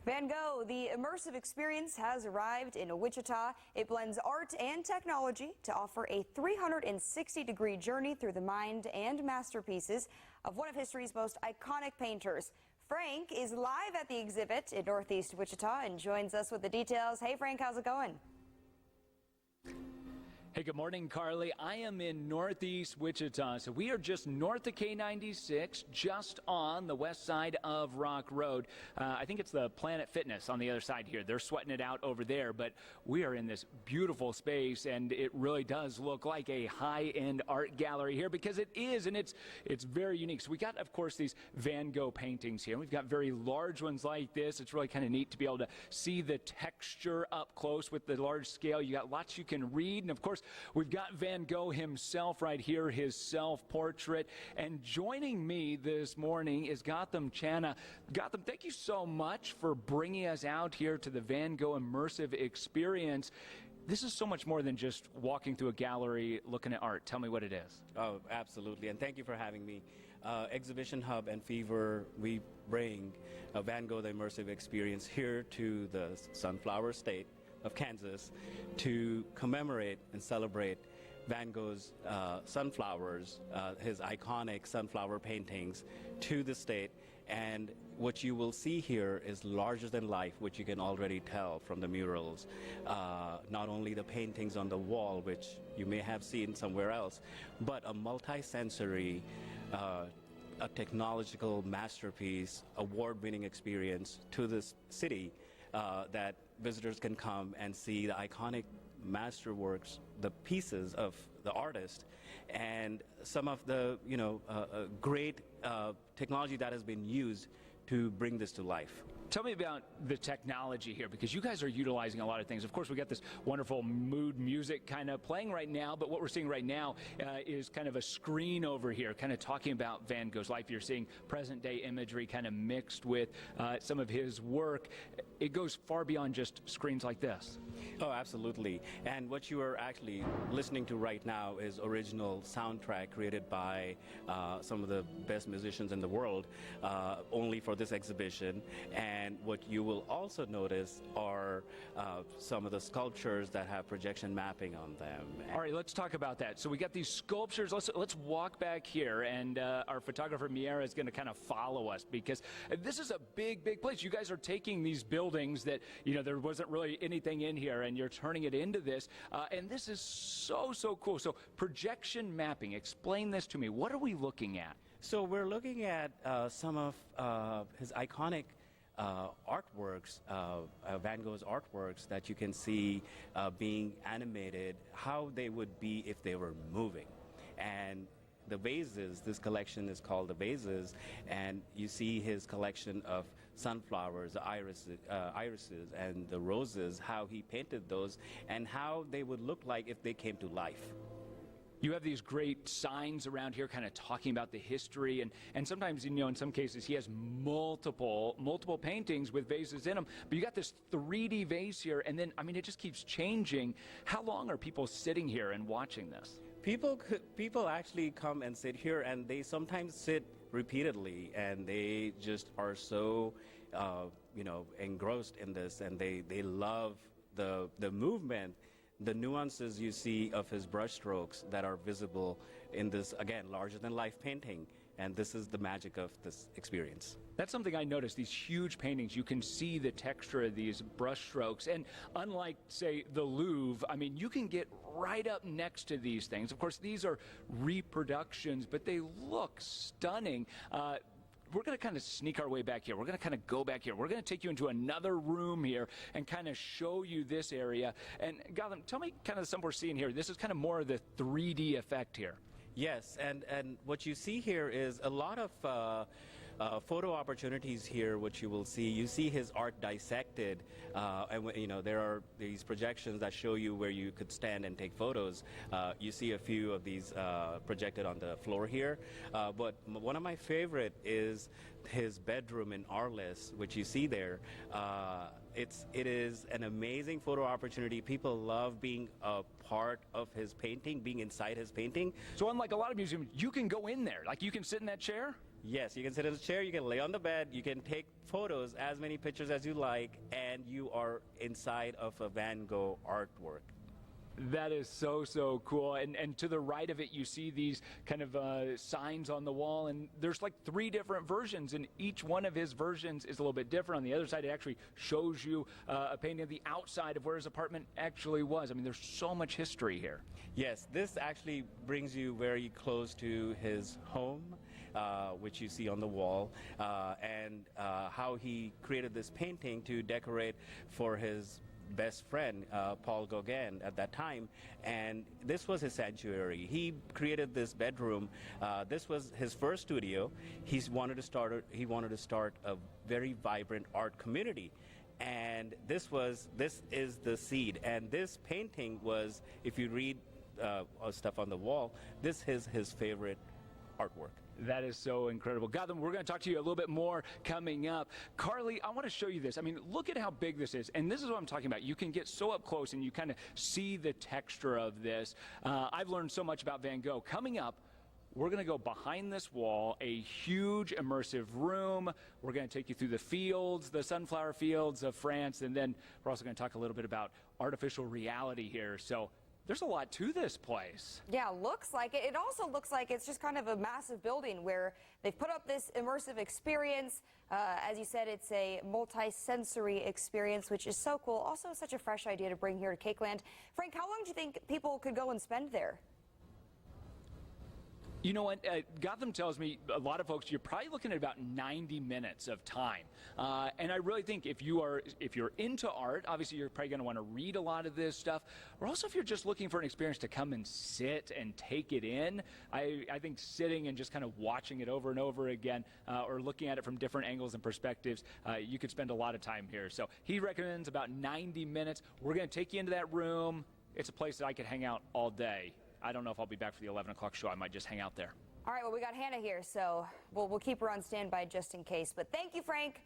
Van Gogh, the immersive experience has arrived in Wichita. It blends art and technology to offer a 360-degree journey through the mind and masterpieces of one of history's most iconic painters. Frank is live at the exhibit in Northeast Wichita and joins us with the details. Hey, Frank, how's it going? Hey, good morning, Carly. I am in Northeast Wichita, so we are just north of K96, just on the west side of Rock Road. I think it's the Planet Fitness on the other side here. They're sweating it out over there, but we are in this beautiful space, and it really does look like a high-end art gallery here, because it is, and it's very unique. So we got, of course, these Van Gogh paintings here. We've got very large ones like this. It's really kind of neat to be able to see the texture up close with the large scale. You got lots you can read, and of course, we've got Van Gogh himself right here, his self-portrait. And joining me this morning is Gotham Channa. Gotham, thank you so much for bringing us out here to the Van Gogh Immersive Experience. This is so much more than just walking through a gallery looking at art. Tell me what it is. Oh, absolutely. And thank you for having me. Exhibition Hub and Fever, we bring Van Gogh the Immersive Experience here to the Sunflower State of Kansas to commemorate and celebrate Van Gogh's sunflowers, his iconic sunflower paintings, to the state. And what you will see here is larger than life, which you can already tell from the murals. Not only the paintings on the wall, which you may have seen somewhere else, but a multi-sensory, a technological masterpiece, award-winning experience to this city that visitors can come and see the iconic masterworks, the pieces of the artist, and some of the great technology that has been used to bring this to life. Tell me about the technology here, because you guys are utilizing a lot of things. Of course, we got this wonderful mood music kind of playing right now, but what we're seeing right now is kind of a screen over here, kind of talking about Van Gogh's life. You're seeing present-day imagery kind of mixed with some of his work. It goes far beyond just screens like this. Oh, absolutely. And what you are actually listening to right now is original soundtrack created by some of the best musicians in the world, only for this exhibition. And what you will also notice are some of the sculptures that have projection mapping on them. All right, let's talk about that. So we got these sculptures. Let's walk back here, and our photographer Miera is going to kind of follow us, because this is a big place. You guys are taking these buildings that, there wasn't really anything in here, and you're turning it into this. And this is so cool. So projection mapping, explain this to me. What are we looking at? So we're looking at some of his iconic artworks, Van Gogh's artworks that you can see being animated, how they would be if they were moving. And the vases, this collection is called the vases, and you see his collection of sunflowers, the irises and the roses, how he painted those and how they would look like if they came to life. You have these great signs around here kind of talking about the history, and sometimes, in some cases, he has multiple paintings with vases in them, but you got this 3D vase here, and then, it just keeps changing. How long are people sitting here and watching this? People actually come and sit here, and they sometimes sit repeatedly, and they just are so, engrossed in this, and they love the movement, the nuances you see of his brushstrokes that are visible in this, again, larger-than-life painting. And this is the magic of this experience. That's something I noticed, these huge paintings. You can see the texture of these brushstrokes. And unlike, say, the Louvre, you can get right up next to these things. Of course, these are reproductions, but they look stunning. We're going to kind of sneak our way back here. We're going to kind of go back here. We're going to take you into another room here and kind of show you this area. And Gotham, tell me kind of something we're seeing here. This is kind of more of the 3D effect here. Yes, and what you see here is a lot of photo opportunities here, which you will see. You see his art dissected, and there are these projections that show you where you could stand and take photos. You see a few of these projected on the floor here, but one of my favorite is his bedroom in Arliss, which you see there. It is an amazing photo opportunity. People love being a part of his painting, being inside his painting. So unlike a lot of museums, you can go in there, like you can sit in that chair? Yes, you can sit in a chair, you can lay on the bed, you can take photos, as many pictures as you like, and you are inside of a Van Gogh artwork. That is so, so cool. And to the right of it, you see these kind of signs on the wall, and there's like 3 different versions, and each one of his versions is a little bit different. On the other side, it actually shows you a painting of the outside of where his apartment actually was. I mean, there's so much history here. Yes, this actually brings you very close to his home, which you see on the wall, and how he created this painting to decorate for his best friend, Paul Gauguin, at that time, and this was his sanctuary. He created this bedroom. This was his first studio. He wanted to start a very vibrant art community, and this is the seed. And this painting was, if you read stuff on the wall, this is his favorite artwork. That is so incredible. Gotham, we're going to talk to you a little bit more coming up. Carly, I want to show you this. I mean, look at how big this is. And this is what I'm talking about. You can get so up close and you kind of see the texture of this. I've learned so much about Van Gogh. Coming up, we're going to go behind this wall, a huge immersive room. We're going to take you through the fields, the sunflower fields of France. And then we're also going to talk a little bit about artificial reality here. So there's a lot to this place. Yeah, looks like it. It also looks like it's just kind of a massive building where they've put up this immersive experience. As you said, it's a multi-sensory experience, which is so cool. Also, such a fresh idea to bring here to Cakeland. Frank, how long do you think people could go and spend there? You know what? Gotham tells me, a lot of folks, you're probably looking at about 90 minutes of time. And I really think if you're into art, obviously you're probably going to want to read a lot of this stuff. Or also if you're just looking for an experience to come and sit and take it in, I think sitting and just kind of watching it over and over again, or looking at it from different angles and perspectives, you could spend a lot of time here. So he recommends about 90 minutes. We're going to take you into that room. It's a place that I could hang out all day. I don't know if I'll be back for the 11 o'clock show. I might just hang out there. All right, well, we got Hannah here, so we'll keep her on standby just in case. But thank you, Frank.